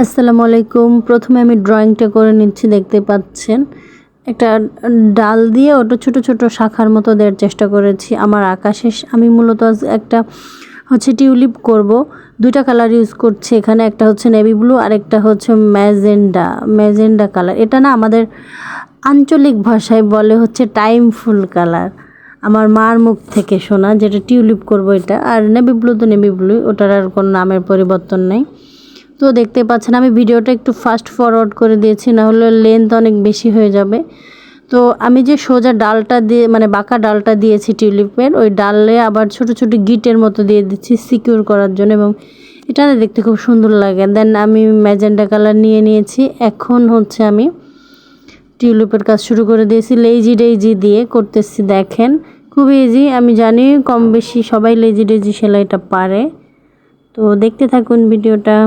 আসসালামু আলাইকুম। প্রথমে আমি ড্রয়িংটা করে নিচ্ছি, দেখতে পাচ্ছেন একটা ডাল দিয়ে ওটা ছোট ছোট শাখার মতো দেওয়ার চেষ্টা করেছি। আমার আঁকা শেষ। আমি মূলত একটা টিউলিপ করব, দুইটা কালার ইউজ করছি এখানে। একটা হচ্ছে নেভি ব্লু আর একটা হচ্ছে ম্যাজেন্ডা কালার। এটা না আমাদের আঞ্চলিক ভাষায় বলে হচ্ছে টাইম ফুল কালার। আমার মার মুখ থেকে শোনা, যেটা টিউলিপ করব এটা। আর নেভি ব্লু তো নেভি ব্লু, ওটার আর কোনো নামের পরিবর্তন নেই। তো দেখতে পাচ্ছেন আমি ভিডিওটা একটু ফাস্ট ফরওয়ার্ড করে দিয়েছি, না হলে লেন্থ অনেক বেশি হয়ে যাবে। তো আমি যে সোজা ডালটা দিয়ে মানে বাঁকা ডালটা দিয়েছি টিউলিপের, ওই ডালে আবার ছোট ছোট গিটের মতো দিয়ে দিচ্ছি সিকিউর করার জন্য, এবং এটা দেখতে খুব সুন্দর লাগে। দেন আমি ম্যাজেন্ডা কালার নিয়ে নিয়েছি। এখন হচ্ছে আমি টিউলিপের কাজ শুরু করে দিয়েছি, লেজি ডেইজি দিয়ে করতেছি। দেখেন খুব ইজি। আমি জানি কম বেশি সবাই লেজি ডেইজি সেলাইটা পারে। তো দেখতে থাকুন ভিডিওটা।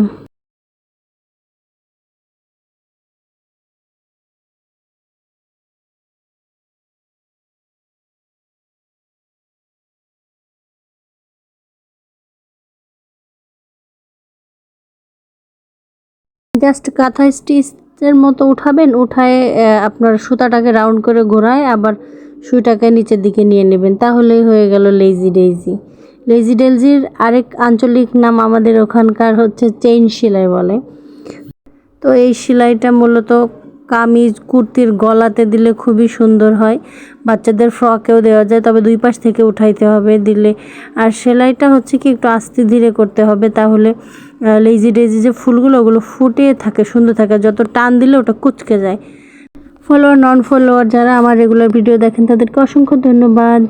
জাস্ট কাঁথা স্টিচের মতো উঠাবেন, উঠায় আপনার সুতাটাকে রাউন্ড করে ঘোরায় আবার সুইটাকে নিচের দিকে নিয়ে নেবেন, তাহলেই হয়ে গেল লেজি ডেইজি। লেজি ডেইজির আরেক আঞ্চলিক নাম আমাদের ওখানকার হচ্ছে চেইন সেলাই বলে। তো এই সেলাইটা মূলত কামিজ কুর্তির গলাতে দিলে খুবই সুন্দর হয়, বাচ্চাদের ফ্রকেও দেওয়া যায়, তবে দুই পাশ থেকে উঠাইতে হবে দিলে। আর সেলাইটা হচ্ছে কি একটু আস্তে ধীরে করতে হবে, তাহলে লেজি ডেজি যে ফুলগুলো ওগুলো ফুটে থাকে, সুন্দর থাকে। যত টান দিলে ওটা কুচকে যায়। ফলোয়ার নন ফলোয়ার যারা আমার রেগুলার ভিডিও দেখেন তাদেরকে অসংখ্য ধন্যবাদ।